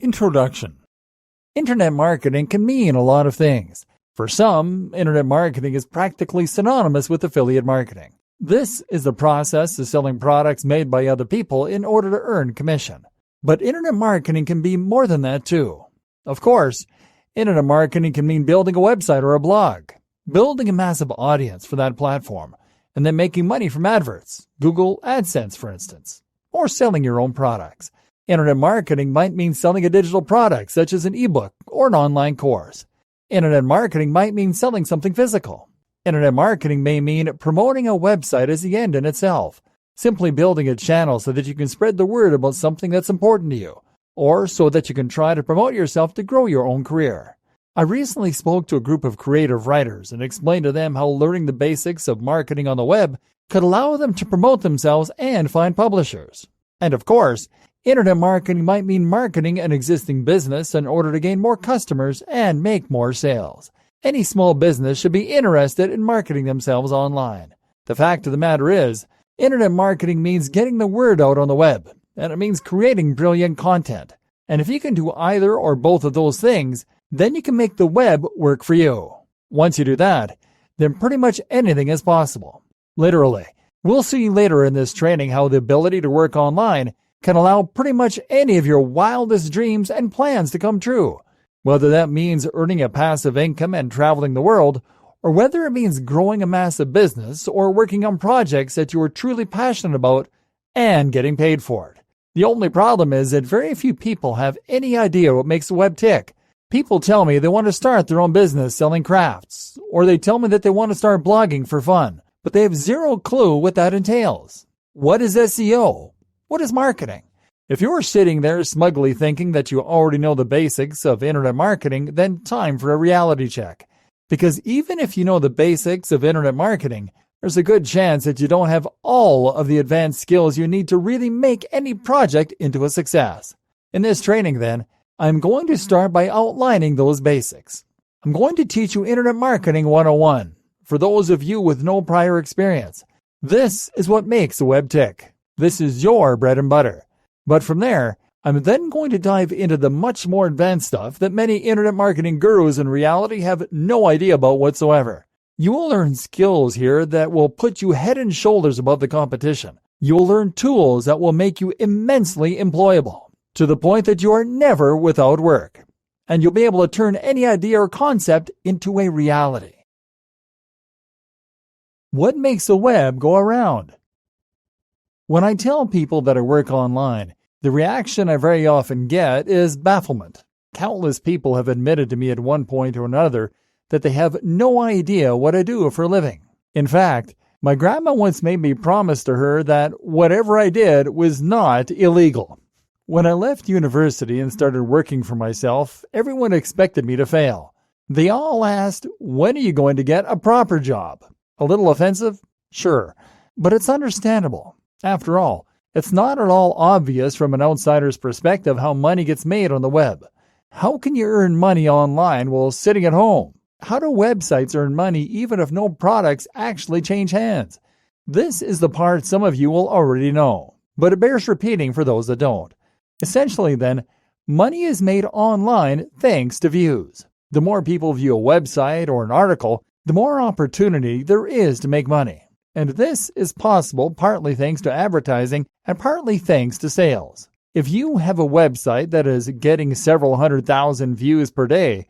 Introduction. Internet marketing can mean a lot of things. For some, internet marketing is practically synonymous with affiliate marketing. This is the process of selling products made by other people in order to earn commission. But internet marketing can be more than that too. Of course, internet marketing can mean building a website or a blog, building a massive audience for that platform, and then making money from adverts, Google AdSense for instance, or selling your own products. Internet marketing might mean selling a digital product such as an ebook or an online course. Internet marketing might mean selling something physical. Internet marketing may mean promoting a website as the end in itself, simply building a channel so that you can spread the word about something that's important to you, or so that you can try to promote yourself to grow your own career. I recently spoke to a group of creative writers and explained to them how learning the basics of marketing on the web could allow them to promote themselves and find publishers. And of course, internet marketing might mean marketing an existing business in order to gain more customers and make more sales. Any small business should be interested in marketing themselves online. The fact of the matter is, internet marketing means getting the word out on the web, and it means creating brilliant content. And if you can do either or both of those things, then you can make the web work for you. Once you do that, then pretty much anything is possible. Literally. We'll see later in this training how the ability to work online can allow pretty much any of your wildest dreams and plans to come true, whether that means earning a passive income and traveling the world, or whether it means growing a massive business or working on projects that you are truly passionate about and getting paid for it. The only problem is that very few people have any idea what makes the web tick. People tell me they want to start their own business selling crafts, or they tell me that they want to start blogging for fun, but they have zero clue what that entails. What is SEO? What is marketing? If you're sitting there smugly thinking that you already know the basics of internet marketing, then time for a reality check. Because even if you know the basics of internet marketing, there's a good chance that you don't have all of the advanced skills you need to really make any project into a success. In this training, then, I'm going to start by outlining those basics. I'm going to teach you Internet Marketing 101 for those of you with no prior experience. This is what makes a web tick. This is your bread and butter. But from there, I'm then going to dive into the much more advanced stuff that many internet marketing gurus in reality have no idea about whatsoever. You will learn skills here that will put you head and shoulders above the competition. You will learn tools that will make you immensely employable, to the point that you are never without work. And you'll be able to turn any idea or concept into a reality. What makes a web go around? When I tell people that I work online, the reaction I very often get is bafflement. Countless people have admitted to me at one point or another that they have no idea what I do for a living. In fact, my grandma once made me promise to her that whatever I did was not illegal. When I left university and started working for myself, everyone expected me to fail. They all asked, when are you going to get a proper job? A little offensive? Sure, but it's understandable. After all, it's not at all obvious from an outsider's perspective how money gets made on the web. How can you earn money online while sitting at home? How do websites earn money even if no products actually change hands? This is the part some of you will already know, but it bears repeating for those that don't. Essentially then, money is made online thanks to views. The more people view a website or an article, the more opportunity there is to make money. And this is possible partly thanks to advertising and partly thanks to sales. If you have a website that is getting several 100,000 views per day,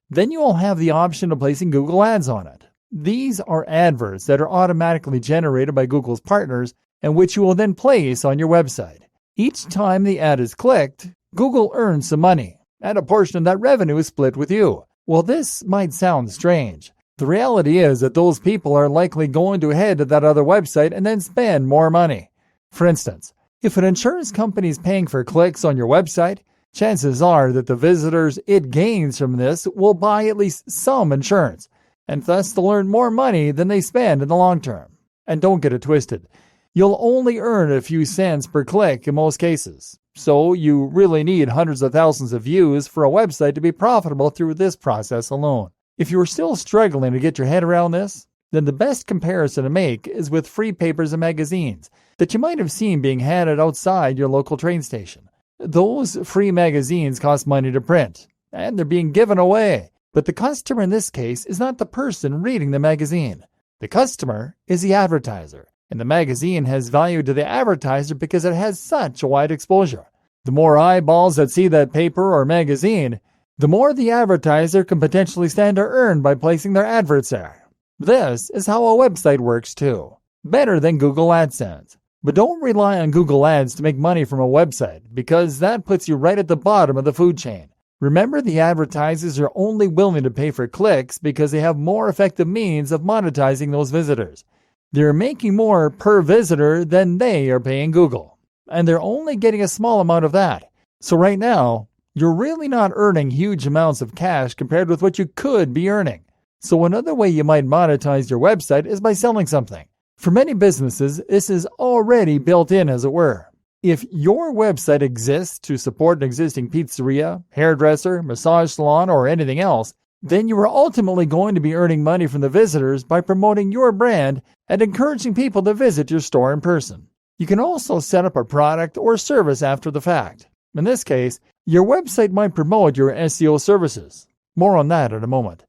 then you will have the option of placing Google ads on it. These are adverts that are automatically generated by Google's partners and which you will then place on your website. Each time the ad is clicked, Google earns some money, and a portion of that revenue is split with you. Well, this might sound strange. The reality is that those people are likely going to head to that other website and then spend more money. For instance, if an insurance company is paying for clicks on your website, chances are that the visitors it gains from this will buy at least some insurance, and thus they'll earn more money than they spend in the long term. And don't get it twisted. You'll only earn a few cents per click in most cases. So you really need hundreds of thousands of views for a website to be profitable through this process alone. If you are still struggling to get your head around this, then the best comparison to make is with free papers and magazines that you might have seen being handed outside your local train station. Those free magazines cost money to print, and they're being given away. But the customer in this case is not the person reading the magazine. The customer is the advertiser, and the magazine has value to the advertiser because it has such a wide exposure. The more eyeballs that see that paper or magazine, the more the advertiser can potentially stand to earn by placing their adverts there. This is how a website works too. Better than Google AdSense. But don't rely on Google Ads to make money from a website, because that puts you right at the bottom of the food chain. Remember, the advertisers are only willing to pay for clicks because they have more effective means of monetizing those visitors. They're making more per visitor than they are paying Google, and they're only getting a small amount of that. So right now, you're really not earning huge amounts of cash compared with what you could be earning. So another way you might monetize your website is by selling something. For many businesses, this is already built in, as it were. If your website exists to support an existing pizzeria, hairdresser, massage salon, or anything else, then you are ultimately going to be earning money from the visitors by promoting your brand and encouraging people to visit your store in person. You can also set up a product or service after the fact. In this case, your website might promote your SEO services. More on that in a moment.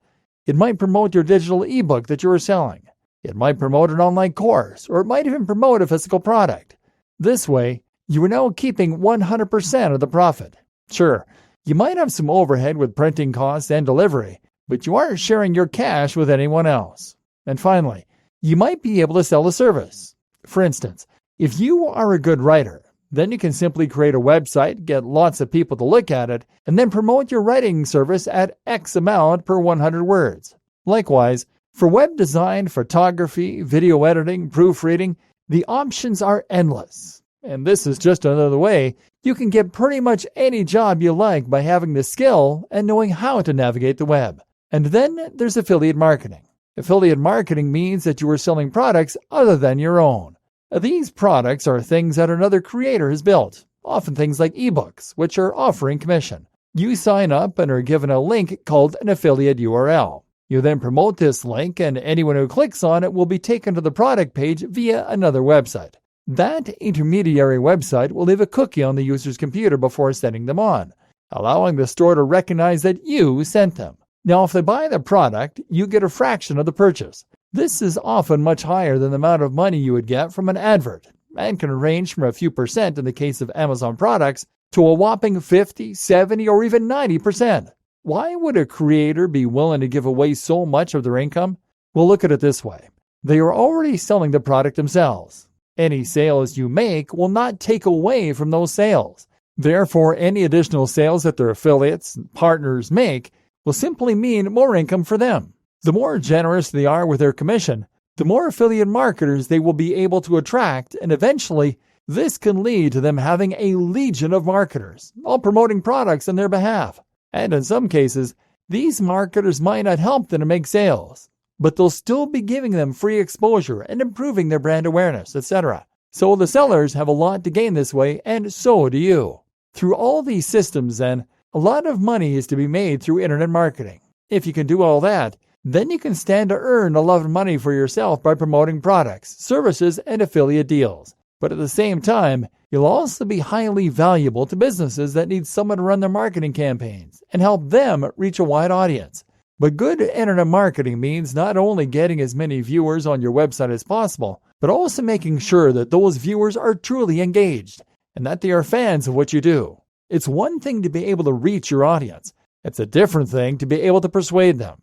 It might promote your digital ebook that you are selling. It might promote an online course, or it might even promote a physical product. This way, you are now keeping 100% of the profit. Sure, you might have some overhead with printing costs and delivery, but you aren't sharing your cash with anyone else. And finally, you might be able to sell a service. For instance, if you are a good writer, then you can simply create a website, get lots of people to look at it, and then promote your writing service at X amount per 100 words. Likewise, for web design, photography, video editing, proofreading, the options are endless. And this is just another way you can get pretty much any job you like by having the skill and knowing how to navigate the web. And then there's affiliate marketing. Affiliate marketing means that you are selling products other than your own. These products are things that another creator has built, often things like ebooks, which are offering commission. You sign up and are given a link called an affiliate URL. You then promote this link, and anyone who clicks on it will be taken to the product page via another website. That intermediary website will leave a cookie on the user's computer before setting them on, allowing the store to recognize that you sent them. Now, if they buy the product, you get a fraction of the purchase. This is often much higher than the amount of money you would get from an advert, and can range from a few percent in the case of Amazon products to a whopping 50, 70, or even 90%. Why would a creator be willing to give away so much of their income? Well, look at it this way. They are already selling the product themselves. Any sales you make will not take away from those sales. Therefore, any additional sales that their affiliates and partners make will simply mean more income for them. The more generous they are with their commission, the more affiliate marketers they will be able to attract, and eventually, this can lead to them having a legion of marketers, all promoting products on their behalf. And in some cases, these marketers might not help them to make sales, but they'll still be giving them free exposure and improving their brand awareness, etc. So the sellers have a lot to gain this way, and so do you. Through all these systems, then, a lot of money is to be made through internet marketing. If you can do all that, then you can stand to earn a lot of money for yourself by promoting products, services, and affiliate deals. But at the same time, you'll also be highly valuable to businesses that need someone to run their marketing campaigns and help them reach a wide audience. But good internet marketing means not only getting as many viewers on your website as possible, but also making sure that those viewers are truly engaged and that they are fans of what you do. It's one thing to be able to reach your audience. It's a different thing to be able to persuade them.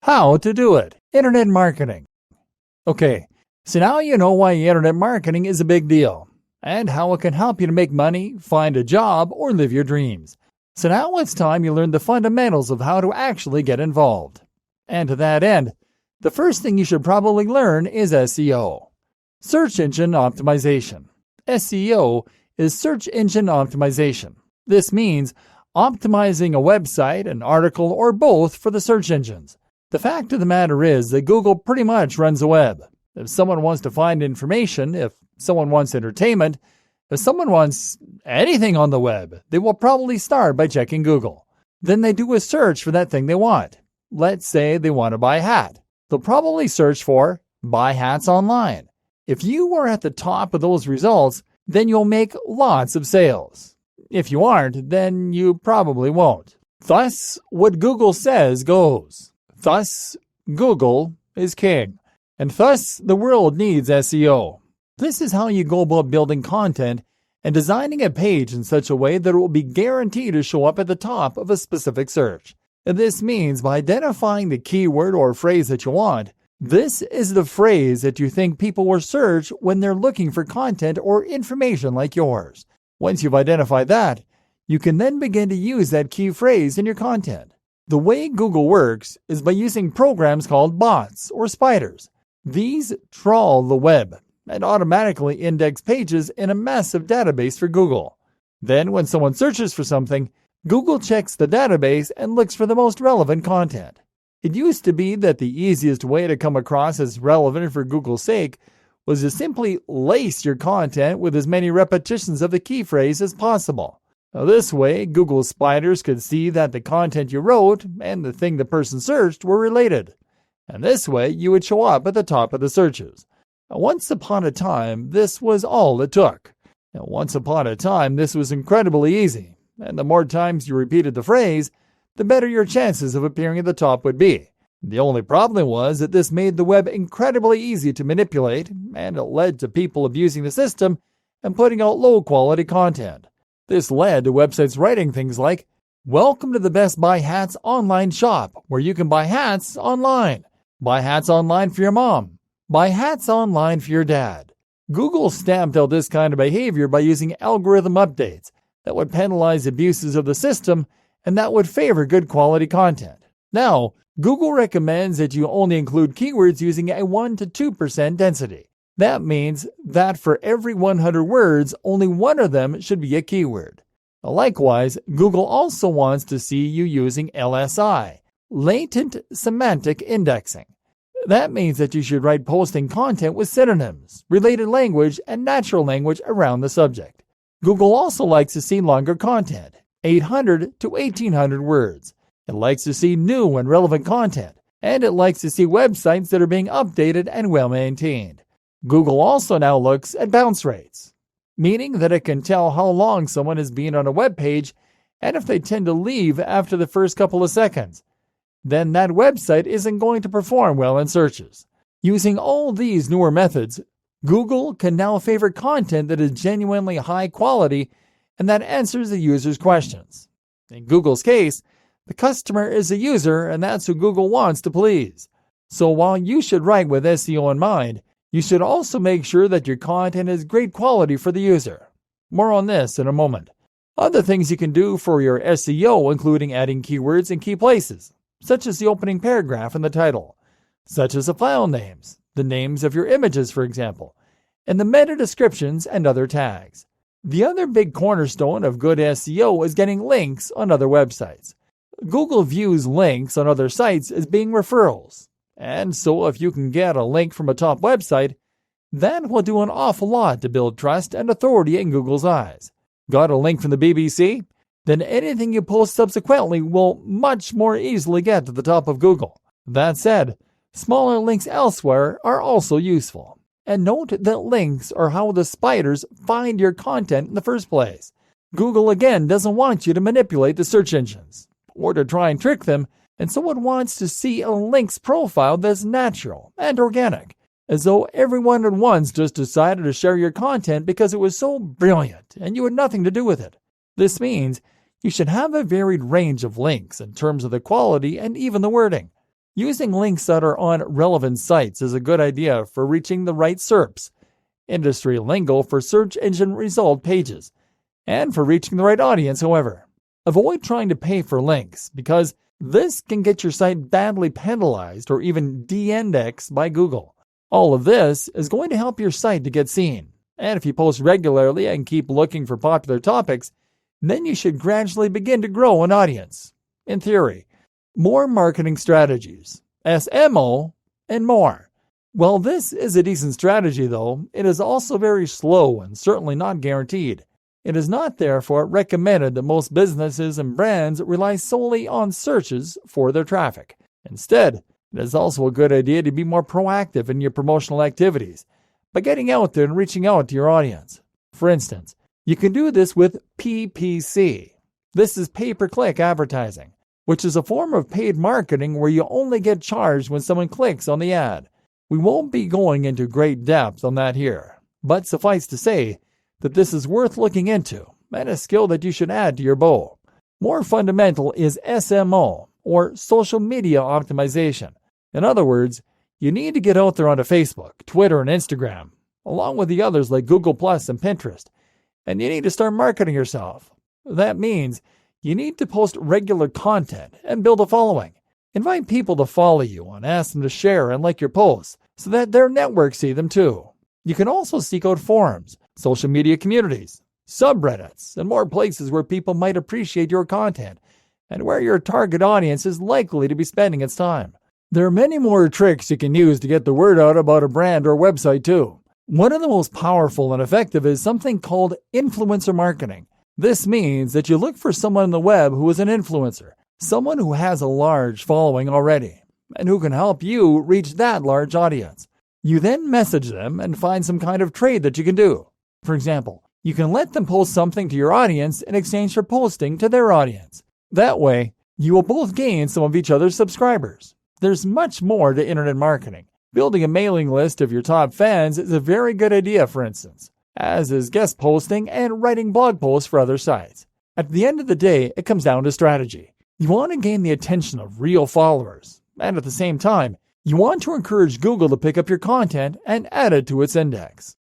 How to do it. Internet marketing. Okay, so now you know why internet marketing is a big deal and how it can help you to make money, find a job, or live your dreams. So now it's time you learn the fundamentals of how to actually get involved. And to that end, the first thing you should probably learn is SEO. Search engine optimization. SEO is search engine optimization. This means optimizing a website, an article, or both for the search engines. The fact of the matter is that Google pretty much runs the web. If someone wants to find information, if someone wants entertainment, if someone wants anything on the web, they will probably start by checking Google. Then they do a search for that thing they want. Let's say they want to buy a hat. They'll probably search for buy hats online. If you are at the top of those results, then you'll make lots of sales. If you aren't, then you probably won't. Thus, what Google says goes. Thus, Google is king. And thus, the world needs SEO. This is how you go about building content and designing a page in such a way that it will be guaranteed to show up at the top of a specific search. And this means by identifying the keyword or phrase that you want, this is the phrase that you think people will search when they're looking for content or information like yours. Once you've identified that, you can then begin to use that key phrase in your content. The way Google works is by using programs called bots or spiders. These trawl the web and automatically index pages in a massive database for Google. Then when someone searches for something, Google checks the database and looks for the most relevant content. It used to be that the easiest way to come across as relevant for Google's sake was to simply lace your content with as many repetitions of the key phrase as possible. Now, this way, Google spiders could see that the content you wrote and the thing the person searched were related. And this way, you would show up at the top of the searches. Now, once upon a time, this was all it took. Now, once upon a time, this was incredibly easy. And the more times you repeated the phrase, the better your chances of appearing at the top would be. The only problem was that this made the web incredibly easy to manipulate, and it led to people abusing the system and putting out low-quality content. This led to websites writing things like, "Welcome to the Best Buy Hats online shop, where you can buy hats online. Buy hats online for your mom. Buy hats online for your dad." Google stamped out this kind of behavior by using algorithm updates that would penalize abuses of the system and that would favor good quality content. Now, Google recommends that you only include keywords using a 1 to 2% density. That means that for every 100 words, only one of them should be a keyword. Likewise, Google also wants to see you using LSI, latent semantic indexing. That means that you should write posting content with synonyms, related language, and natural language around the subject. Google also likes to see longer content, 800 to 1800 words. It likes to see new and relevant content, and it likes to see websites that are being updated and well-maintained. Google also now looks at bounce rates, meaning that it can tell how long someone has been on a web page and if they tend to leave after the first couple of seconds. Then that website isn't going to perform well in searches. Using all these newer methods, Google can now favor content that is genuinely high quality and that answers the user's questions. In Google's case, the customer is the user, and that's who Google wants to please. So while you should write with SEO in mind, you should also make sure that your content is great quality for the user. More on this in a moment. Other things you can do for your SEO including adding keywords in key places, such as the opening paragraph and the title, such as the file names, the names of your images, for example, and the meta descriptions and other tags. The other big cornerstone of good SEO is getting links on other websites. Google views links on other sites as being referrals, and so if you can get a link from a top website, that will do an awful lot to build trust and authority in Google's eyes. Got a link from the BBC? Then anything you post subsequently will much more easily get to the top of Google. That said, smaller links elsewhere are also useful. And note that links are how the spiders find your content in the first place. Google again doesn't want you to manipulate the search engines or to try and trick them, and so it wants to see a link's profile that's natural and organic, as though everyone at once just decided to share your content because it was so brilliant and you had nothing to do with it. This means you should have a varied range of links in terms of the quality and even the wording. Using links that are on relevant sites is a good idea for reaching the right SERPs, industry lingo for search engine result pages, and for reaching the right audience, however. Avoid trying to pay for links because this can get your site badly penalized or even de-indexed by Google. All of this is going to help your site to get seen. And if you post regularly and keep looking for popular topics, then you should gradually begin to grow an audience. In theory, more marketing strategies, SMO, and more. While this is a decent strategy, though, it is also very slow and certainly not guaranteed. It is not therefore recommended that most businesses and brands rely solely on searches for their traffic. Instead, it is also a good idea to be more proactive in your promotional activities by getting out there and reaching out to your audience. For instance, you can do this with PPC. This is pay-per-click advertising, which is a form of paid marketing where you only get charged when someone clicks on the ad. We won't be going into great depth on that here, but suffice to say that this is worth looking into and a skill that you should add to your bow. More fundamental is SMO, or social media optimization. In other words, you need to get out there onto Facebook, Twitter, and Instagram, along with the others like Google Plus and Pinterest, and you need to start marketing yourself. That means you need to post regular content and build a following. Invite people to follow you and ask them to share and like your posts so that their networks see them too. You can also seek out forums, social media communities, subreddits, and more places where people might appreciate your content and where your target audience is likely to be spending its time. There are many more tricks you can use to get the word out about a brand or website too. One of the most powerful and effective is something called influencer marketing. This means that you look for someone on the web who is an influencer, someone who has a large following already, and who can help you reach that large audience. You then message them and find some kind of trade that you can do. For example, you can let them post something to your audience in exchange for posting to their audience. That way, you will both gain some of each other's subscribers. There's much more to internet marketing. Building a mailing list of your top fans is a very good idea, for instance, as is guest posting and writing blog posts for other sites. At the end of the day, it comes down to strategy. You want to gain the attention of real followers, and at the same time, you want to encourage Google to pick up your content and add it to its index.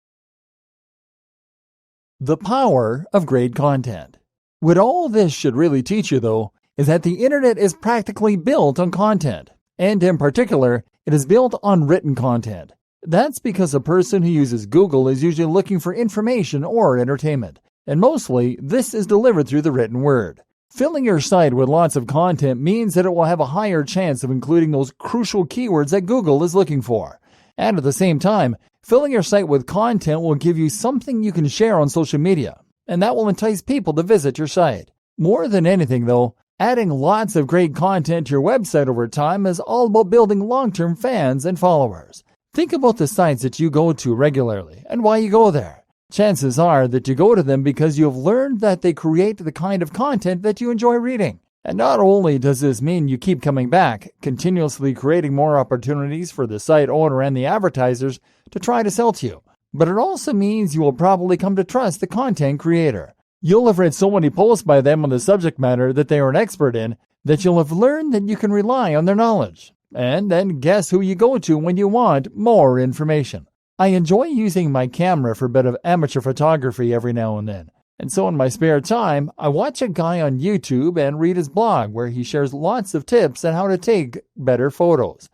The power of great content. What all this should really teach you, though, is that the internet is practically built on content, and in particular, it is built on written content. That's because a person who uses Google is usually looking for information or entertainment, and mostly this is delivered through the written word. Filling your site with lots of content means that it will have a higher chance of including those crucial keywords that Google is looking for. And at the same time, filling your site with content will give you something you can share on social media, and that will entice people to visit your site. More than anything, though, adding lots of great content to your website over time is all about building long-term fans and followers. Think about the sites that you go to regularly and why you go there. Chances are that you go to them because you have learned that they create the kind of content that you enjoy reading. And not only does this mean you keep coming back, continuously creating more opportunities for the site owner and the advertisers to try to sell to you, but it also means you will probably come to trust the content creator. You'll have read so many posts by them on the subject matter that they are an expert in that you'll have learned that you can rely on their knowledge. And then guess who you go to when you want more information. I enjoy using my camera for a bit of amateur photography every now and then. And so in my spare time, I watch a guy on YouTube and read his blog where he shares lots of tips on how to take better photos.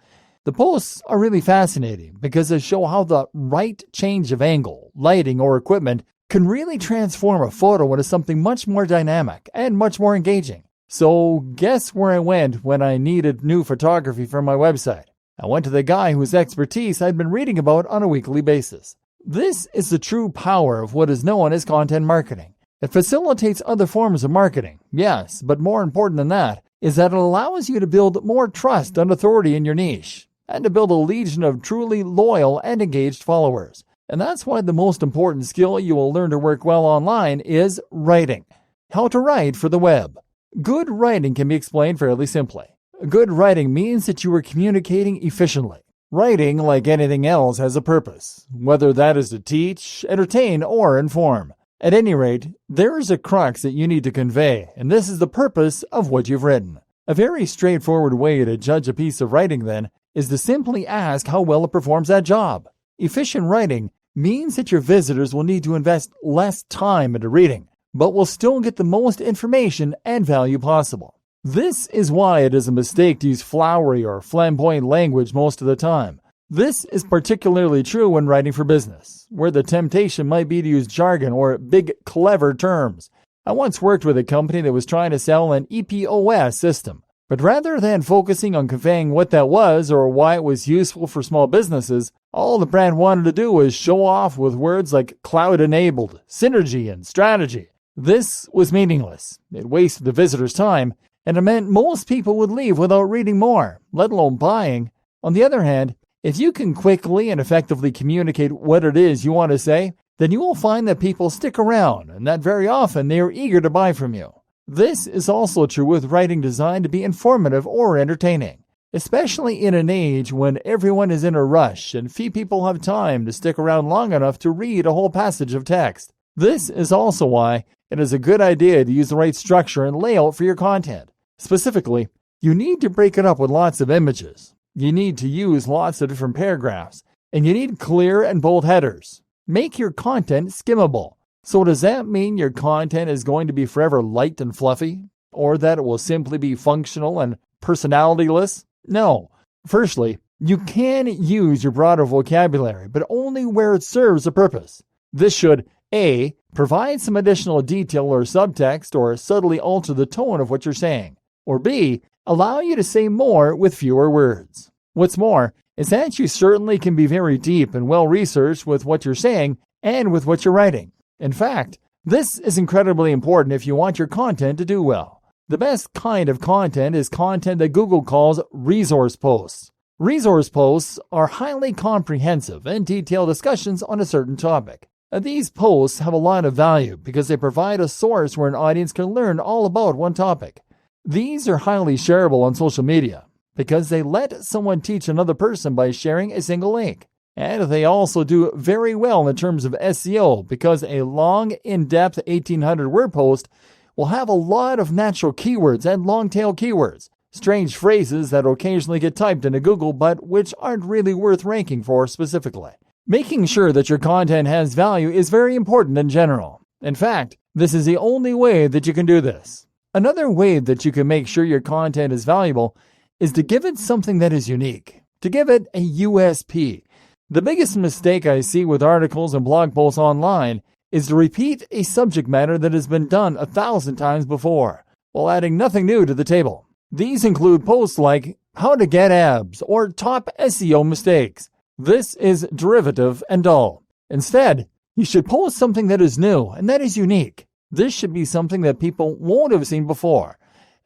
The posts are really fascinating because they show how the right change of angle, lighting, or equipment can really transform a photo into something much more dynamic and much more engaging. So guess where I went when I needed new photography for my website? I went to the guy whose expertise I'd been reading about on a weekly basis. This is the true power of what is known as content marketing. It facilitates other forms of marketing, yes, but more important than that is that it allows you to build more trust and authority in your niche, and to build a legion of truly loyal and engaged followers. And that's why the most important skill you will learn to work well online is writing. How to write for the web. Good writing can be explained fairly simply. Good writing means that you are communicating efficiently. Writing, like anything else, has a purpose, whether that is to teach, entertain, or inform. At any rate, there is a crux that you need to convey, and this is the purpose of what you've written. A very straightforward way to judge a piece of writing, then, is to simply ask how well it performs that job. Efficient writing means that your visitors will need to invest less time into reading, but will still get the most information and value possible. This is why it is a mistake to use flowery or flamboyant language most of the time. This is particularly true when writing for business, where the temptation might be to use jargon or big, clever terms. I once worked with a company that was trying to sell an EPOS system, but rather than focusing on conveying what that was or why it was useful for small businesses, all the brand wanted to do was show off with words like cloud-enabled, synergy, and strategy. This was meaningless. It wasted the visitor's time, and it meant most people would leave without reading more, let alone buying. On the other hand, if you can quickly and effectively communicate what it is you want to say, then you will find that people stick around and that very often they are eager to buy from you. This is also true with writing designed to be informative or entertaining, especially in an age when everyone is in a rush and few people have time to stick around long enough to read a whole passage of text. This is also why it is a good idea to use the right structure and layout for your content. Specifically, you need to break it up with lots of images. You need to use lots of different paragraphs, and you need clear and bold headers. Make your content skimmable. So does that mean your content is going to be forever light and fluffy? Or that it will simply be functional and personalityless? No. Firstly, you can use your broader vocabulary, but only where it serves a purpose. This should A. Provide some additional detail or subtext or subtly alter the tone of what you're saying. Or B. Allow you to say more with fewer words. What's more is that you certainly can be very deep and well-researched with what you're saying and with what you're writing. In fact, this is incredibly important if you want your content to do well. The best kind of content is content that Google calls resource posts. Resource posts are highly comprehensive and detailed discussions on a certain topic. These posts have a lot of value because they provide a source where an audience can learn all about one topic. These are highly shareable on social media because they let someone teach another person by sharing a single link. And they also do very well in terms of SEO because a long, in-depth 1,800-word post will have a lot of natural keywords and long-tail keywords, strange phrases that occasionally get typed into Google but which aren't really worth ranking for specifically. Making sure that your content has value is very important in general. In fact, this is the only way that you can do this. Another way that you can make sure your content is valuable is to give it something that is unique, to give it a USP. The biggest mistake I see with articles and blog posts online is to repeat a subject matter that has been done 1,000 times before, while adding nothing new to the table. These include posts like how to get abs or top SEO mistakes. This is derivative and dull. Instead, you should post something that is new and that is unique. This should be something that people won't have seen before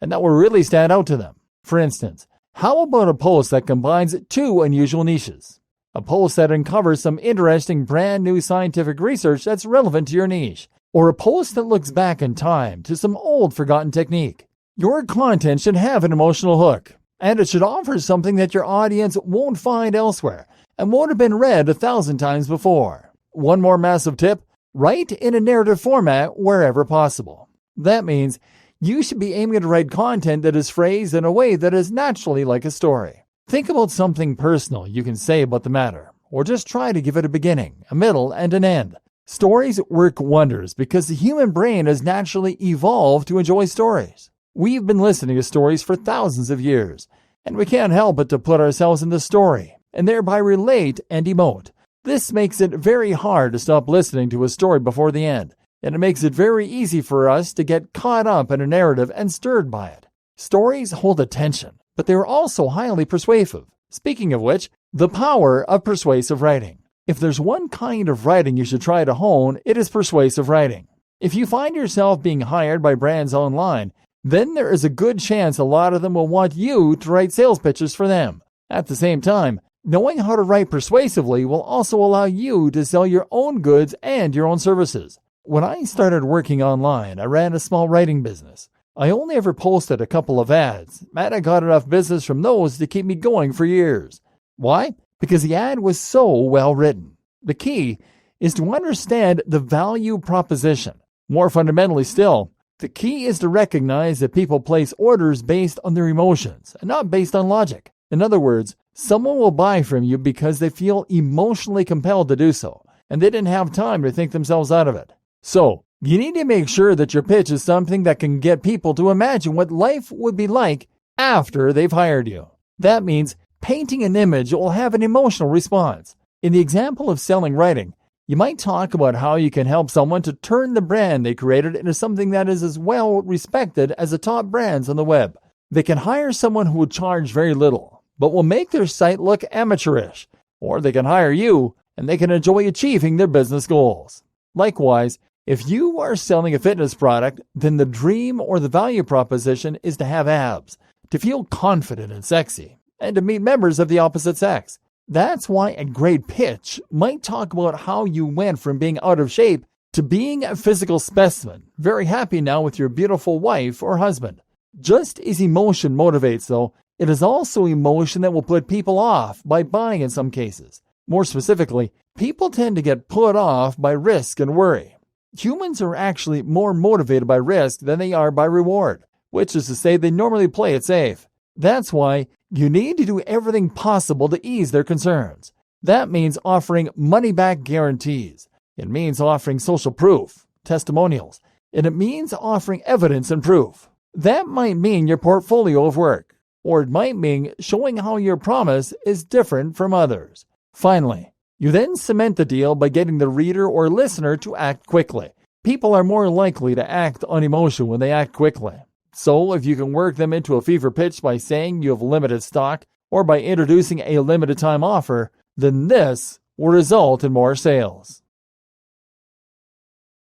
and that will really stand out to them. For instance, how about a post that combines two unusual niches? A post that uncovers some interesting brand new scientific research that's relevant to your niche, or a post that looks back in time to some old forgotten technique. Your content should have an emotional hook, and it should offer something that your audience won't find elsewhere and won't have been read 1,000 times before. One more massive tip, write in a narrative format wherever possible. That means you should be aiming to write content that is phrased in a way that is naturally like a story. Think about something personal you can say about the matter, or just try to give it a beginning, a middle, and an end. Stories work wonders because the human brain has naturally evolved to enjoy stories. We've been listening to stories for thousands of years, and we can't help but to put ourselves in the story, and thereby relate and emote. This makes it very hard to stop listening to a story before the end, and it makes it very easy for us to get caught up in a narrative and stirred by it. Stories hold attention, but they are also highly persuasive. Speaking of which, the power of persuasive writing. If there's one kind of writing you should try to hone, it is persuasive writing. If you find yourself being hired by brands online, then there is a good chance a lot of them will want you to write sales pitches for them. At the same time, knowing how to write persuasively will also allow you to sell your own goods and your own services. When I started working online, I ran a small writing business. I only ever posted a couple of ads, and I got enough business from those to keep me going for years. Why? Because the ad was so well written. The key is to understand the value proposition. More fundamentally still, the key is to recognize that people place orders based on their emotions and not based on logic. In other words, someone will buy from you because they feel emotionally compelled to do so, and they didn't have time to think themselves out of it. So, you need to make sure that your pitch is something that can get people to imagine what life would be like after they've hired you. That means painting an image that will have an emotional response. In the example of selling writing, you might talk about how you can help someone to turn the brand they created into something that is as well respected as the top brands on the web. They can hire someone who will charge very little, but will make their site look amateurish. Or they can hire you, and they can enjoy achieving their business goals. Likewise, if you are selling a fitness product, then the dream or the value proposition is to have abs, to feel confident and sexy, and to meet members of the opposite sex. That's why a great pitch might talk about how you went from being out of shape to being a physical specimen, very happy now with your beautiful wife or husband. Just as emotion motivates, though, it is also emotion that will put people off by buying in some cases. More specifically, people tend to get put off by risk and worry. Humans are actually more motivated by risk than they are by reward, which is to say they normally play it safe. That's why you need to do everything possible to ease their concerns. That means offering money-back guarantees. It means offering social proof, testimonials, and it means offering evidence and proof. That might mean your portfolio of work, or it might mean showing how your promise is different from others. Finally, you then cement the deal by getting the reader or listener to act quickly. People are more likely to act on emotion when they act quickly. So if you can work them into a fever pitch by saying you have limited stock or by introducing a limited time offer, then this will result in more sales.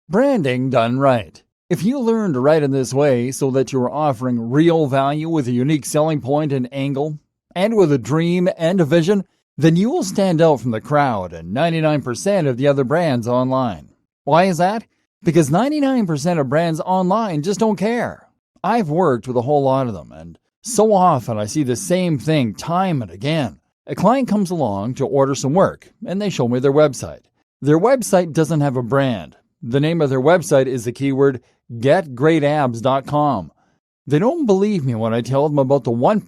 Branding done right. If you learn to write in this way so that you are offering real value with a unique selling point and angle, and with a dream and a vision, then you will stand out from the crowd and 99% of the other brands online. Why is that? Because 99% of brands online just don't care. I've worked with a whole lot of them, and so often I see the same thing time and again. A client comes along to order some work, and they show me their website. Their website doesn't have a brand. The name of their website is the keyword getgreatabs.com. They don't believe me when I tell them about the 1%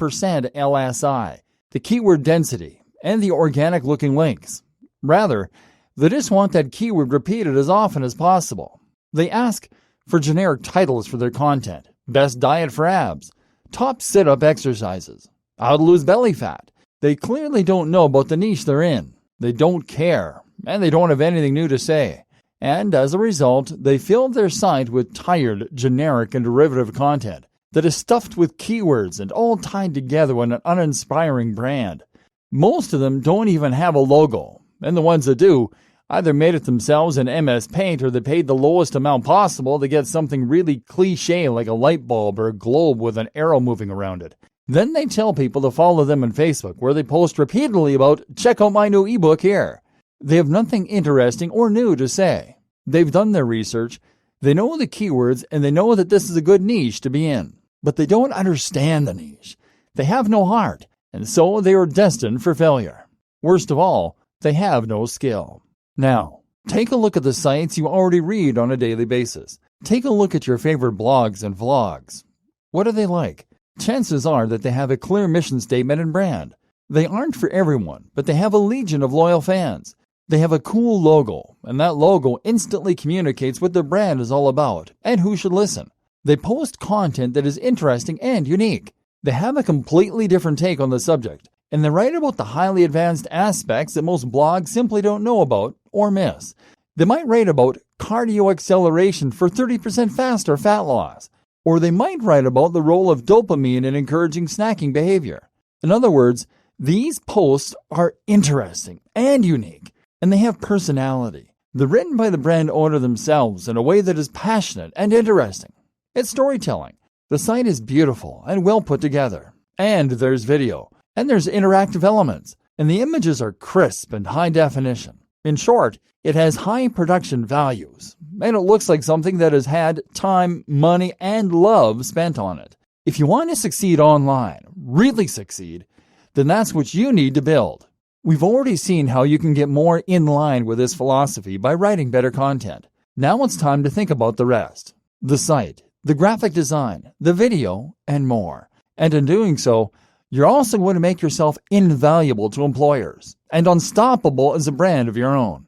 LSI, the keyword density, and the organic-looking links. Rather, they just want that keyword repeated as often as possible. They ask for generic titles for their content: best diet for abs, top sit-up exercises, how to lose belly fat. They clearly don't know about the niche they're in. They don't care, and they don't have anything new to say. And as a result, they filled their site with tired, generic, and derivative content that is stuffed with keywords and all tied together in an uninspiring brand. Most of them don't even have a logo, and the ones that do either made it themselves in MS Paint or they paid the lowest amount possible to get something really cliche like a light bulb or a globe with an arrow moving around it. Then they tell people to follow them on Facebook, where they post repeatedly about, check out my new ebook here. They have nothing interesting or new to say. They've done their research, they know the keywords, and they know that this is a good niche to be in. But they don't understand the niche. They have no heart, and so they are destined for failure. Worst of all, they have no skill. Now, take a look at the sites you already read on a daily basis. Take a look at your favorite blogs and vlogs. What are they like? Chances are that they have a clear mission statement and brand. They aren't for everyone, but they have a legion of loyal fans. They have a cool logo, and that logo instantly communicates what their brand is all about and who should listen. They post content that is interesting and unique. They have a completely different take on the subject, and they write about the highly advanced aspects that most blogs simply don't know about or miss. They might write about cardio acceleration for 30% faster fat loss, or they might write about the role of dopamine in encouraging snacking behavior. In other words, these posts are interesting and unique, and they have personality. They're written by the brand owner themselves in a way that is passionate and interesting. It's storytelling. The site is beautiful and well put together. And there's video. And there's interactive elements. And the images are crisp and high definition. In short, it has high production values. And it looks like something that has had time, money, and love spent on it. If you want to succeed online, really succeed, then that's what you need to build. We've already seen how you can get more in line with this philosophy by writing better content. Now it's time to think about the rest. The site, the graphic design, the video, and more. And in doing so, you're also going to make yourself invaluable to employers and unstoppable as a brand of your own.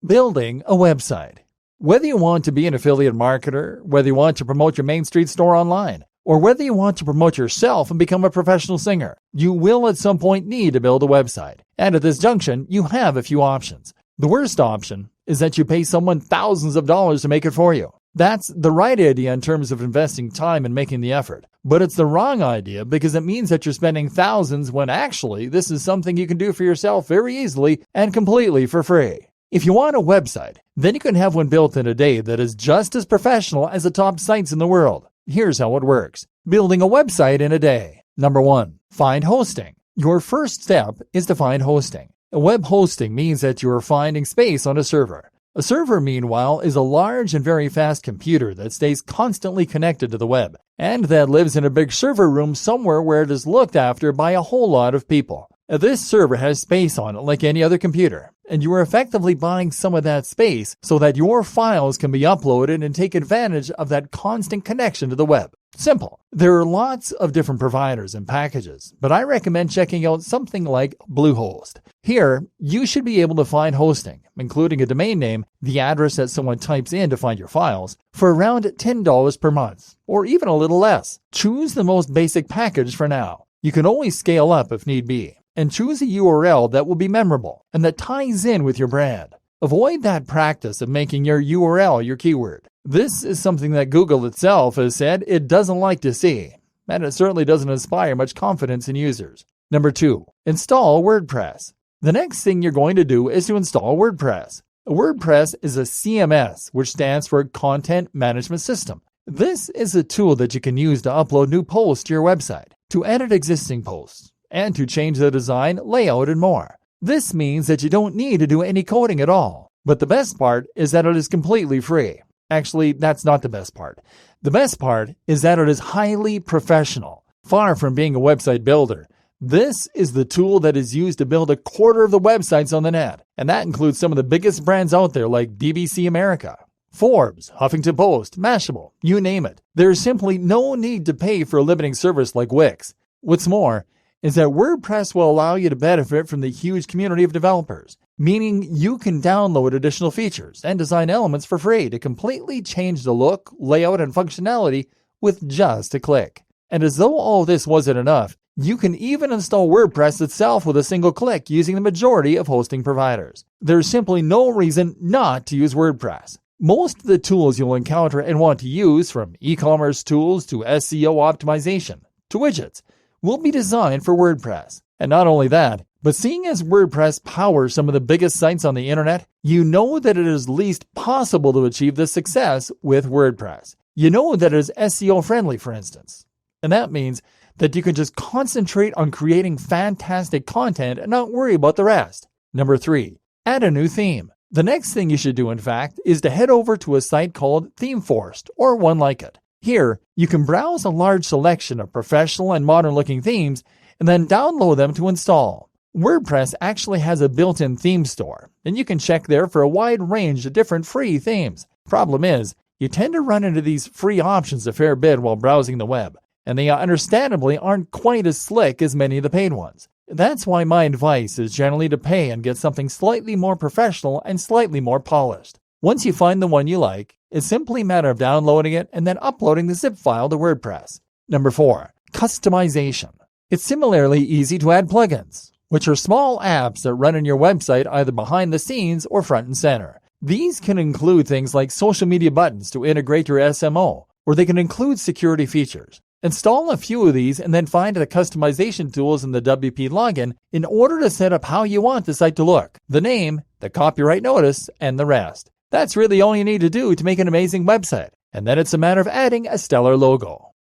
Building a website. Whether you want to be an affiliate marketer, whether you want to promote your Main Street store online, or whether you want to promote yourself and become a professional singer, you will at some point need to build a website. And at this junction, you have a few options. The worst option is that you pay someone thousands of dollars to make it for you. That's the right idea in terms of investing time and making the effort. But it's the wrong idea because it means that you're spending thousands when actually this is something you can do for yourself very easily and completely for free. If you want a website, then you can have one built in a day that is just as professional as the top sites in the world. Here's how it works. Building a website in a day. Number 1, find hosting. Your first step is to find hosting. Web hosting means that you are finding space on a server. A server, meanwhile, is a large and very fast computer that stays constantly connected to the web, and that lives in a big server room somewhere where it is looked after by a whole lot of people. This server has space on it like any other computer, and you are effectively buying some of that space so that your files can be uploaded and take advantage of that constant connection to the web. Simple. There are lots of different providers and packages, but I recommend checking out something like Bluehost. Here, you should be able to find hosting, including a domain name, the address that someone types in to find your files, for around $10 per month, or even a little less. Choose the most basic package for now. You can always scale up if need be. And choose a URL that will be memorable and that ties in with your brand. Avoid that practice of making your URL your keyword. This is something that Google itself has said it doesn't like to see, and it certainly doesn't inspire much confidence in users. Number 2, install WordPress. The next thing you're going to do is to install WordPress. WordPress is a CMS, which stands for Content Management System. This is a tool that you can use to upload new posts to your website, to edit existing posts, and to change the design, layout, and more. This means that you don't need to do any coding at all. But the best part is that it is completely free. Actually, that's not the best part. The best part is that it is highly professional. Far from being a website builder, this is the tool that is used to build a quarter of the websites on the net. And that includes some of the biggest brands out there like BBC America, Forbes, Huffington Post, Mashable, you name it. There is simply no need to pay for a limiting service like Wix. What's more, is that WordPress will allow you to benefit from the huge community of developers, meaning you can download additional features and design elements for free to completely change the look, layout, and functionality with just a click. And as though all this wasn't enough, you can even install WordPress itself with a single click using the majority of hosting providers. There's simply no reason not to use WordPress. Most of the tools you'll encounter and want to use, from e-commerce tools to SEO optimization to widgets, will be designed for WordPress. And not only that, but seeing as WordPress powers some of the biggest sites on the internet, you know that it is least possible to achieve this success with WordPress. You know that it is SEO friendly, for instance. And that means that you can just concentrate on creating fantastic content and not worry about the rest. Number 3, add a new theme. The next thing you should do, in fact, is to head over to a site called ThemeForest, or one like it. Here, you can browse a large selection of professional and modern-looking themes and then download them to install. WordPress actually has a built-in theme store, and you can check there for a wide range of different free themes. Problem is, you tend to run into these free options a fair bit while browsing the web, and they understandably aren't quite as slick as many of the paid ones. That's why my advice is generally to pay and get something slightly more professional and slightly more polished. Once you find the one you like, it's simply a matter of downloading it and then uploading the zip file to WordPress. Number 4, customization. It's similarly easy to add plugins, which are small apps that run on your website either behind the scenes or front and center. These can include things like social media buttons to integrate your SMO, or they can include security features. Install a few of these and then find the customization tools in the WP login in order to set up how you want the site to look, the name, the copyright notice, and the rest. That's really all you need to do to make an amazing website, and then it's a matter of adding a stellar logo.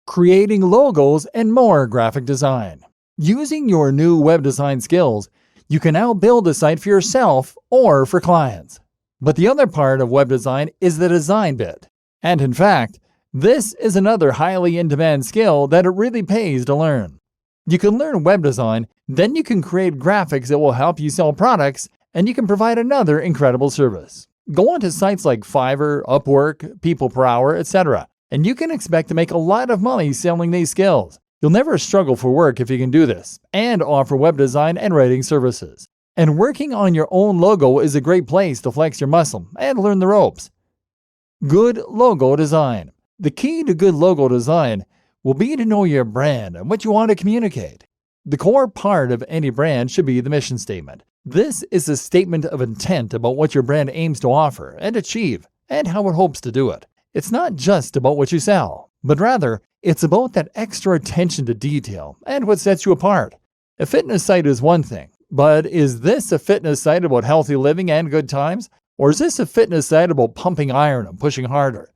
Creating logos and more graphic design. Using your new web design skills, you can now build a site for yourself or for clients. But the other part of web design is the design bit. And in fact, this is another highly in-demand skill that it really pays to learn. You can learn web design, then you can create graphics that will help you sell products, and you can provide another incredible service. Go onto sites like Fiverr, Upwork, People Per Hour, etc., and you can expect to make a lot of money selling these skills. You'll never struggle for work if you can do this, and offer web design and writing services. And working on your own logo is a great place to flex your muscle and learn the ropes. Good logo design. The key to good logo design will be to know your brand and what you want to communicate. The core part of any brand should be the mission statement. This is a statement of intent about what your brand aims to offer and achieve, and how it hopes to do it. It's not just about what you sell, but rather, it's about that extra attention to detail and what sets you apart. A fitness site is one thing, but is this a fitness site about healthy living and good times? Or is this a fitness site about pumping iron and pushing harder?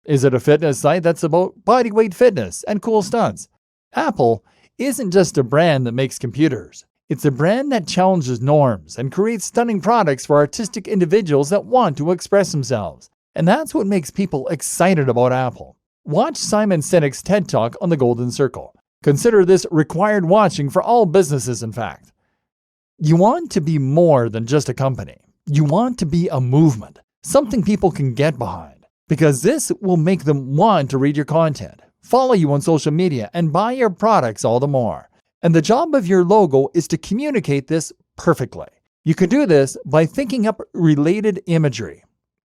Is it a fitness site that's about bodyweight fitness and cool stunts? Apple isn't just a brand that makes computers. It's a brand that challenges norms and creates stunning products for artistic individuals that want to express themselves. And that's what makes people excited about Apple. Watch Simon Sinek's TED Talk on the Golden Circle. Consider this required watching for all businesses, in fact. You want to be more than just a company. You want to be a movement, something people can get behind, because this will make them want to read your content, follow you on social media, and buy your products all the more. And the job of your logo is to communicate this perfectly. You can do this by thinking up related imagery.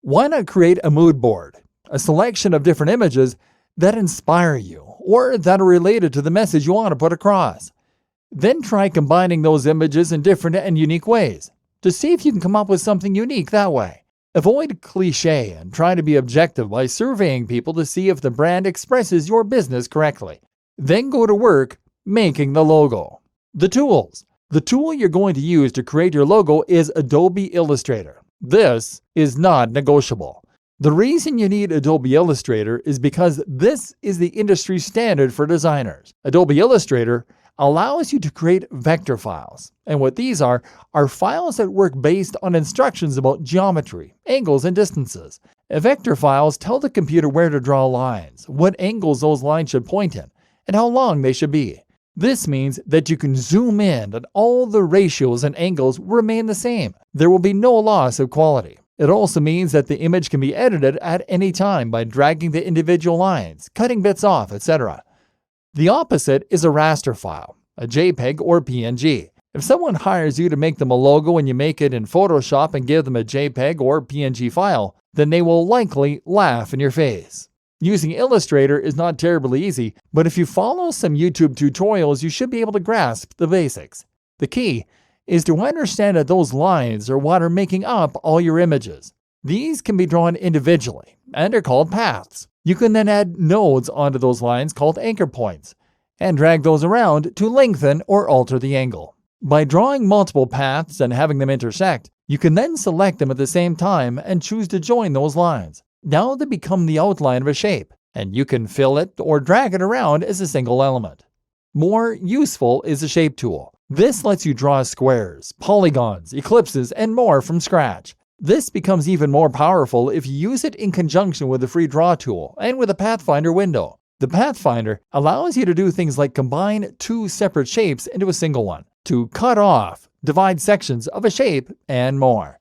Why not create a mood board, a selection of different images that inspire you or that are related to the message you want to put across? Then try combining those images in different and unique ways to see if you can come up with something unique that way. Avoid cliché and try to be objective by surveying people to see if the brand expresses your business correctly. Then go to work making the logo. The tools. The tool you're going to use to create your logo is Adobe Illustrator. This is not negotiable. The reason you need Adobe Illustrator is because this is the industry standard for designers. Adobe Illustrator allows you to create vector files. And what these are files that work based on instructions about geometry, angles, and distances. Vector files tell the computer where to draw lines, what angles those lines should point in, and how long they should be. This means that you can zoom in and all the ratios and angles remain the same. There will be no loss of quality. It also means that the image can be edited at any time by dragging the individual lines, cutting bits off, etc. The opposite is a raster file, a JPEG or PNG. If someone hires you to make them a logo and you make it in Photoshop and give them a JPEG or PNG file, then they will likely laugh in your face. Using Illustrator is not terribly easy, but if you follow some YouTube tutorials, you should be able to grasp the basics. The key is to understand that those lines are what are making up all your images. These can be drawn individually and are called paths. You can then add nodes onto those lines called anchor points and drag those around to lengthen or alter the angle. By drawing multiple paths and having them intersect, you can then select them at the same time and choose to join those lines. Now they become the outline of a shape, and you can fill it or drag it around as a single element. More useful is the Shape tool. This lets you draw squares, polygons, ellipses, and more from scratch. This becomes even more powerful if you use it in conjunction with the free Draw tool and with a Pathfinder window. The Pathfinder allows you to do things like combine two separate shapes into a single one, to cut off, divide sections of a shape, and more.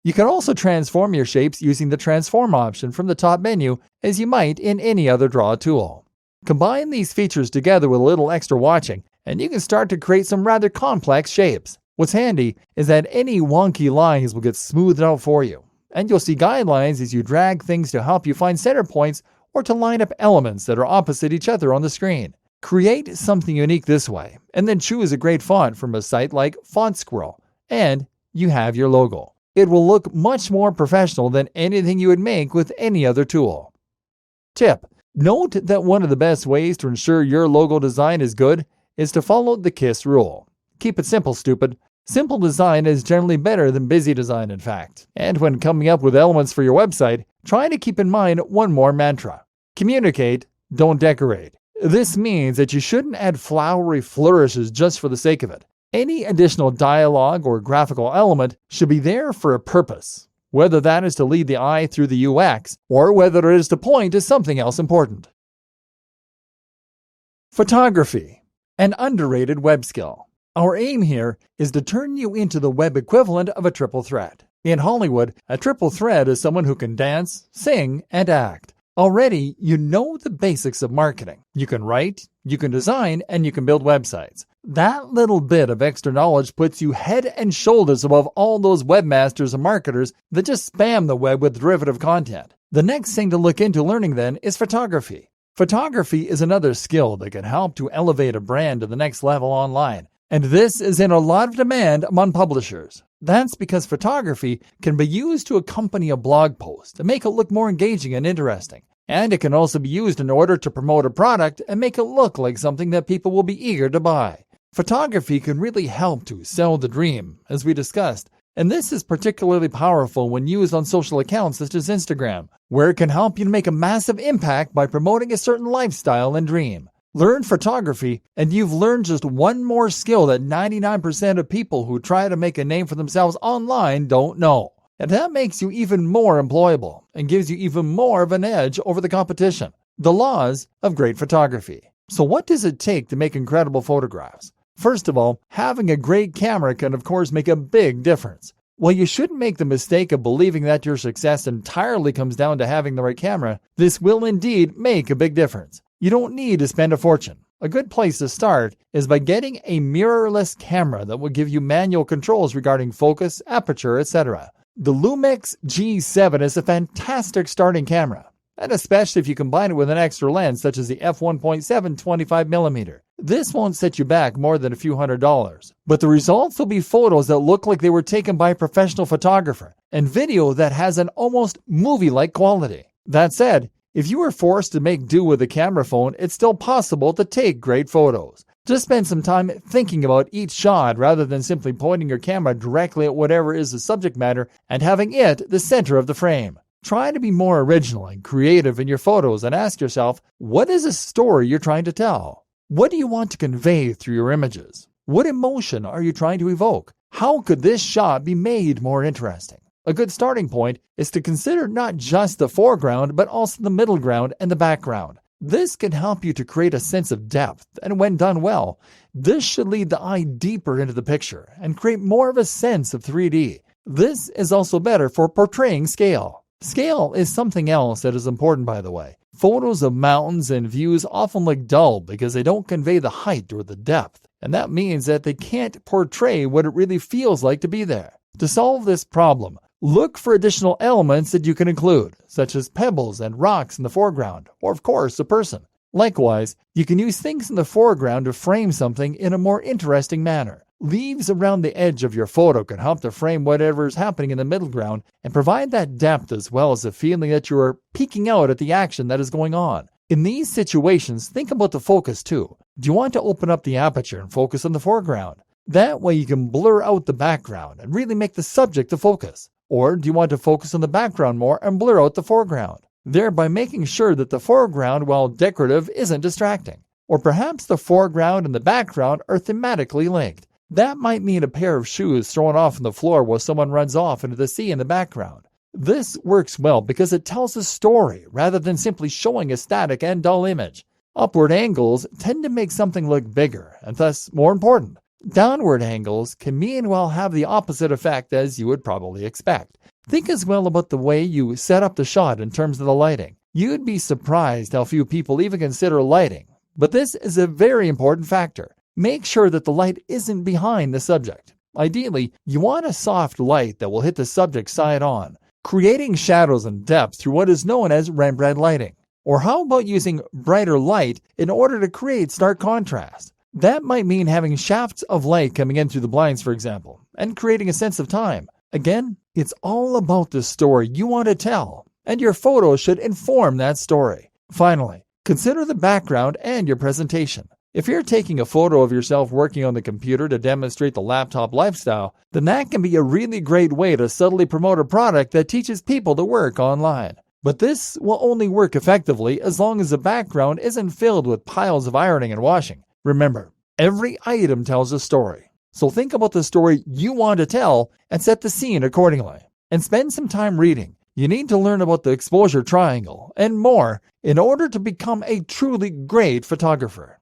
You can also transform your shapes using the Transform option from the top menu, as you might in any other Draw tool. Combine these features together with a little extra watching, and you can start to create some rather complex shapes. What's handy is that any wonky lines will get smoothed out for you, and you'll see guidelines as you drag things to help you find center points or to line up elements that are opposite each other on the screen. Create something unique this way, and then choose a great font from a site like Font Squirrel, and you have your logo. It will look much more professional than anything you would make with any other tool. Tip: note that one of the best ways to ensure your logo design is good is to follow the KISS rule. Keep it simple, stupid. Simple design is generally better than busy design, in fact. And when coming up with elements for your website, try to keep in mind one more mantra. Communicate, don't decorate. This means that you shouldn't add flowery flourishes just for the sake of it. Any additional dialogue or graphical element should be there for a purpose, whether that is to lead the eye through the UX or whether it is to point to something else important. Photography, an underrated web skill. Our aim here is to turn you into the web equivalent of a triple threat. In Hollywood, a triple threat is someone who can dance, sing, and act. Already, you know the basics of marketing. You can write, you can design, and you can build websites. That little bit of extra knowledge puts you head and shoulders above all those webmasters and marketers that just spam the web with derivative content. The next thing to look into learning then is photography. Photography is another skill that can help to elevate a brand to the next level online. And this is in a lot of demand among publishers. That's because photography can be used to accompany a blog post and make it look more engaging and interesting. And it can also be used in order to promote a product and make it look like something that people will be eager to buy. Photography can really help to sell the dream, as we discussed. And this is particularly powerful when used on social accounts such as Instagram, where it can help you to make a massive impact by promoting a certain lifestyle and dream. Learn photography, and you've learned just one more skill that 99% of people who try to make a name for themselves online don't know. And that makes you even more employable and gives you even more of an edge over the competition. The laws of great photography. So what does it take to make incredible photographs? First of all, having a great camera can of course make a big difference. While you shouldn't make the mistake of believing that your success entirely comes down to having the right camera, this will indeed make a big difference. You don't need to spend a fortune. A good place to start is by getting a mirrorless camera that will give you manual controls regarding focus, aperture, etc. The Lumix G7 is a fantastic starting camera, and especially if you combine it with an extra lens such as the f1.7 25mm. This won't set you back more than a few $100s, but the results will be photos that look like they were taken by a professional photographer and video that has an almost movie-like quality. That said, if you were forced to make do with a camera phone, it's still possible to take great photos. Just spend some time thinking about each shot rather than simply pointing your camera directly at whatever is the subject matter and having it the center of the frame. Try to be more original and creative in your photos and ask yourself, what is the story you're trying to tell? What do you want to convey through your images? What emotion are you trying to evoke? How could this shot be made more interesting? A good starting point is to consider not just the foreground, but also the middle ground and the background. This can help you to create a sense of depth, and when done well, this should lead the eye deeper into the picture and create more of a sense of 3D. This is also better for portraying scale. Scale is something else that is important, by the way. Photos of mountains and views often look dull because they don't convey the height or the depth, and that means that they can't portray what it really feels like to be there. To solve this problem, look for additional elements that you can include, such as pebbles and rocks in the foreground, or of course, a person. Likewise, you can use things in the foreground to frame something in a more interesting manner. Leaves around the edge of your photo can help to frame whatever is happening in the middle ground and provide that depth as well as the feeling that you are peeking out at the action that is going on. In these situations, think about the focus too. Do you want to open up the aperture and focus on the foreground? That way you can blur out the background and really make the subject the focus. Or do you want to focus on the background more and blur out the foreground, thereby making sure that the foreground, while decorative, isn't distracting? Or perhaps the foreground and the background are thematically linked. That might mean a pair of shoes thrown off on the floor while someone runs off into the sea in the background. This works well because it tells a story rather than simply showing a static and dull image. Upward angles tend to make something look bigger and thus more important. Downward angles can meanwhile have the opposite effect as you would probably expect. Think as well about the way you set up the shot in terms of the lighting. You'd be surprised how few people even consider lighting, but this is a very important factor. Make sure that the light isn't behind the subject. Ideally, you want a soft light that will hit the subject side on, creating shadows and depth through what is known as Rembrandt lighting. Or how about using brighter light in order to create stark contrast? That might mean having shafts of light coming in through the blinds, for example, and creating a sense of time. Again, it's all about the story you want to tell, and your photo should inform that story. Finally, consider the background and your presentation. If you're taking a photo of yourself working on the computer to demonstrate the laptop lifestyle, then that can be a really great way to subtly promote a product that teaches people to work online. But this will only work effectively as long as the background isn't filled with piles of ironing and washing. Remember, every item tells a story. So think about the story you want to tell and set the scene accordingly. And spend some time reading. You need to learn about the exposure triangle and more in order to become a truly great photographer.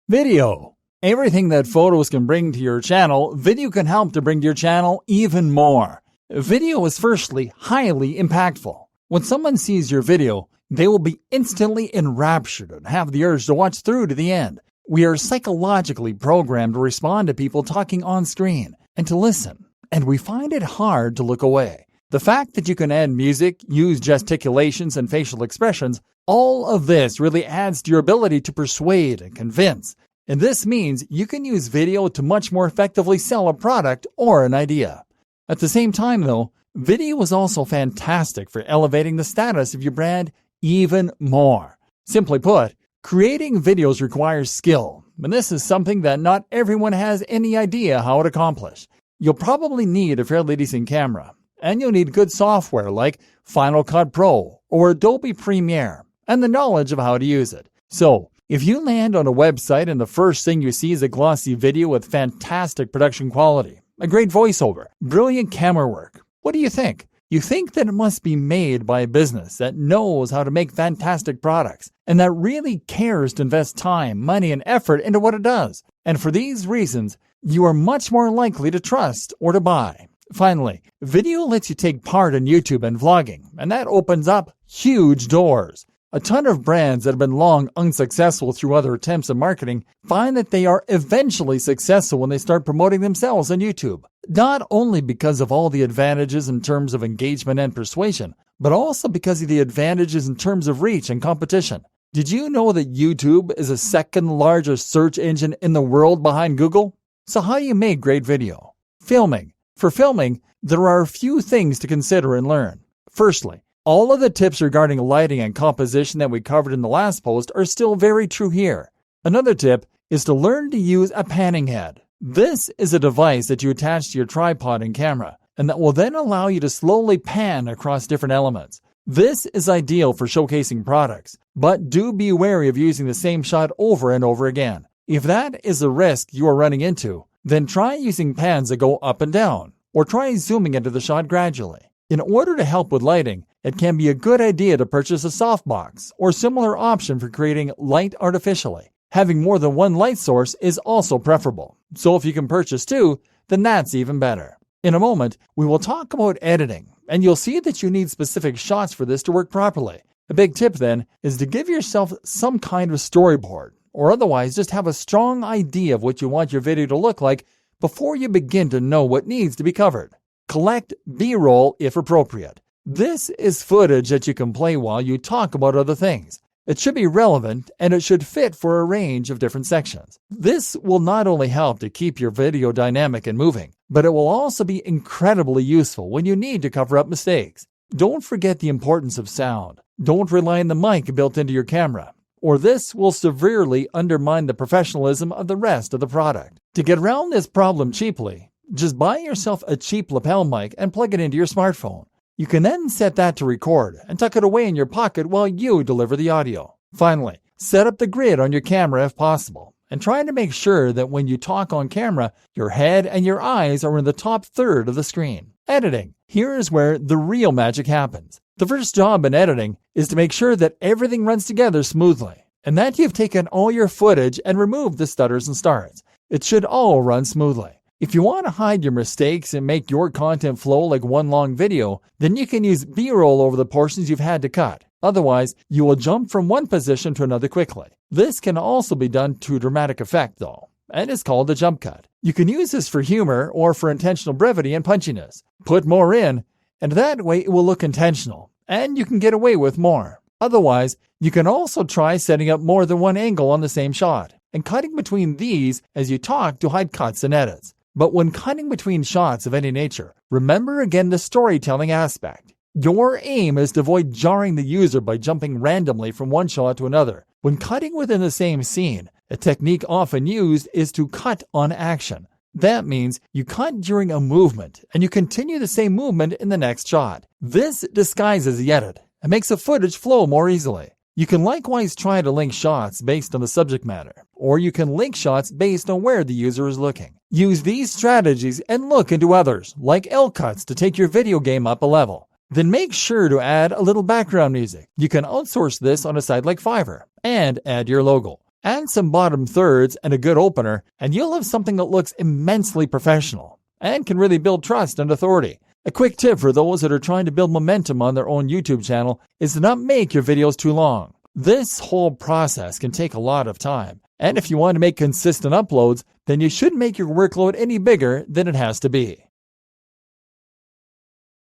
Video. Everything that photos can bring to your channel, video can help to bring to your channel even more. Video is firstly highly impactful. When someone sees your video, they will be instantly enraptured and have the urge to watch through to the end. We are psychologically programmed to respond to people talking on screen and to listen, and we find it hard to look away. The fact that you can add music, use gesticulations and facial expressions, all of this really adds to your ability to persuade and convince. And this means you can use video to much more effectively sell a product or an idea. At the same time, though, video is also fantastic for elevating the status of your brand even more. Simply put, creating videos requires skill, and this is something that not everyone has any idea how to accomplish. You'll probably need a fairly decent camera, and you'll need good software like Final Cut Pro or Adobe Premiere, and the knowledge of how to use it. So, if you land on a website and the first thing you see is a glossy video with fantastic production quality, a great voiceover, brilliant camera work, what do you think? You think that it must be made by a business that knows how to make fantastic products and that really cares to invest time, money, and effort into what it does. And for these reasons, you are much more likely to trust or to buy. Finally, video lets you take part in YouTube and vlogging, and that opens up huge doors. A ton of brands that have been long unsuccessful through other attempts at marketing find that they are eventually successful when they start promoting themselves on YouTube. Not only because of all the advantages in terms of engagement and persuasion, but also because of the advantages in terms of reach and competition. Did you know that YouTube is the second largest search engine in the world behind Google? So how do you make great video? Filming. For filming, there are a few things to consider and learn. Firstly, all of the tips regarding lighting and composition that we covered in the last post are still very true here. Another tip is to learn to use a panning head. This is a device that you attach to your tripod and camera, and that will then allow you to slowly pan across different elements. This is ideal for showcasing products, but do be wary of using the same shot over and over again. If that is a risk you are running into, then try using pans that go up and down, or try zooming into the shot gradually. In order to help with lighting, it can be a good idea to purchase a softbox or similar option for creating light artificially. Having more than one light source is also preferable, so if you can purchase two, then that's even better. In a moment, we will talk about editing, and you'll see that you need specific shots for this to work properly. A big tip then is to give yourself some kind of storyboard, or otherwise just have a strong idea of what you want your video to look like before you begin to know what needs to be covered. Collect B-roll if appropriate. This is footage that you can play while you talk about other things. It should be relevant and it should fit for a range of different sections. This will not only help to keep your video dynamic and moving, but it will also be incredibly useful when you need to cover up mistakes. Don't forget the importance of sound. Don't rely on the mic built into your camera, or this will severely undermine the professionalism of the rest of the product. To get around this problem cheaply, just buy yourself a cheap lapel mic and plug it into your smartphone. You can then set that to record and tuck it away in your pocket while you deliver the audio. Finally, set up the grid on your camera if possible, and try to make sure that when you talk on camera, your head and your eyes are in the top third of the screen. Editing. Here is where the real magic happens. The first job in editing is to make sure that everything runs together smoothly, and that you've taken all your footage and removed the stutters and starts. It should all run smoothly. If you want to hide your mistakes and make your content flow like one long video, then you can use B-roll over the portions you've had to cut. Otherwise, you will jump from one position to another quickly. This can also be done to dramatic effect though, and is called a jump cut. You can use this for humor or for intentional brevity and punchiness. Put more in, and that way it will look intentional, and you can get away with more. Otherwise, you can also try setting up more than one angle on the same shot, and cutting between these as you talk to hide cuts and edits. But when cutting between shots of any nature, remember again the storytelling aspect. Your aim is to avoid jarring the user by jumping randomly from one shot to another. When cutting within the same scene, a technique often used is to cut on action. That means you cut during a movement, and you continue the same movement in the next shot. This disguises the edit and makes the footage flow more easily. You can likewise try to link shots based on the subject matter, or you can link shots based on where the user is looking. Use these strategies and look into others, like L cuts, to take your video game up a level. Then make sure to add a little background music. You can outsource this on a site like Fiverr, and add your logo. Add some bottom thirds and a good opener, and you'll have something that looks immensely professional, and can really build trust and authority. A quick tip for those that are trying to build momentum on their own YouTube channel is to not make your videos too long. This whole process can take a lot of time, and if you want to make consistent uploads, then you shouldn't make your workload any bigger than it has to be.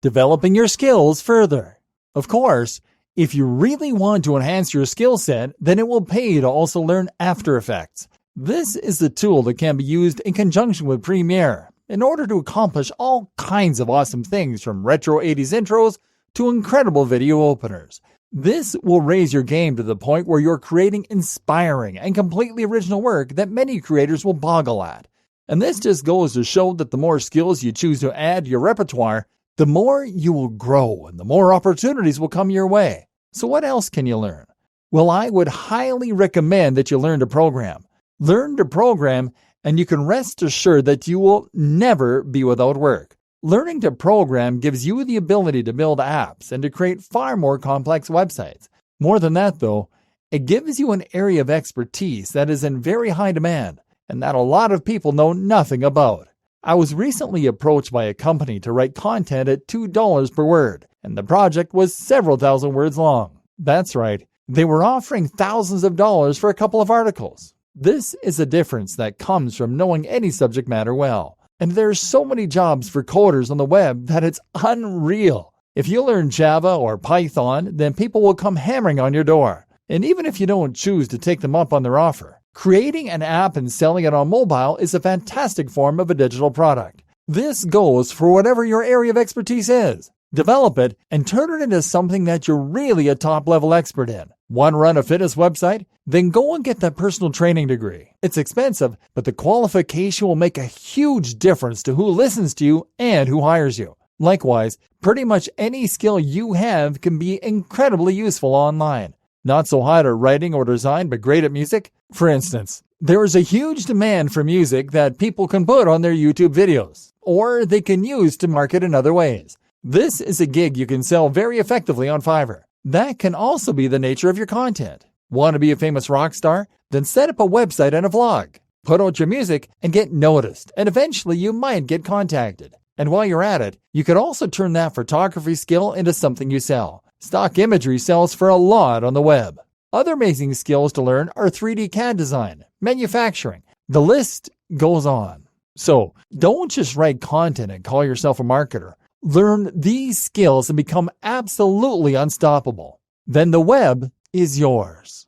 Developing your skills further. Of course, if you really want to enhance your skill set, then it will pay to also learn After Effects. This is the tool that can be used in conjunction with Premiere in order to accomplish all kinds of awesome things, from retro 80s intros to incredible video openers. This will raise your game to the point where you're creating inspiring and completely original work that many creators will boggle at. And this just goes to show that the more skills you choose to add to your repertoire, the more you will grow and the more opportunities will come your way. So what else can you learn? Well, I would highly recommend that you learn to program. Learn to program, and you can rest assured that you will never be without work. Learning to program gives you the ability to build apps and to create far more complex websites. More than that, though, it gives you an area of expertise that is in very high demand and that a lot of people know nothing about. I was recently approached by a company to write content at $2 per word, and the project was several thousand words long. That's right, they were offering thousands of dollars for a couple of articles. This is a difference that comes from knowing any subject matter well. And there's so many jobs for coders on the web that it's unreal. If you learn Java or Python, then people will come hammering on your door. And even if you don't choose to take them up on their offer, creating an app and selling it on mobile is a fantastic form of a digital product. This goes for whatever your area of expertise is. Develop it and turn it into something that you're really a top-level expert in. Want to run a fitness website? Then go and get that personal training degree. It's expensive, but the qualification will make a huge difference to who listens to you and who hires you. Likewise, pretty much any skill you have can be incredibly useful online. Not so hot at writing or design, but great at music? For instance, there is a huge demand for music that people can put on their YouTube videos, or they can use to market in other ways. This is a gig you can sell very effectively on Fiverr. That can also be the nature of your content. Want to be a famous rock star? Then set up a website and a vlog. Put out your music and get noticed, and eventually you might get contacted. And while you're at it, you could also turn that photography skill into something you sell. Stock imagery sells for a lot on the web. Other amazing skills to learn are 3D CAD design, manufacturing. The list goes on. So don't just write content and call yourself a marketer. Learn these skills and become absolutely unstoppable. Then the web is yours.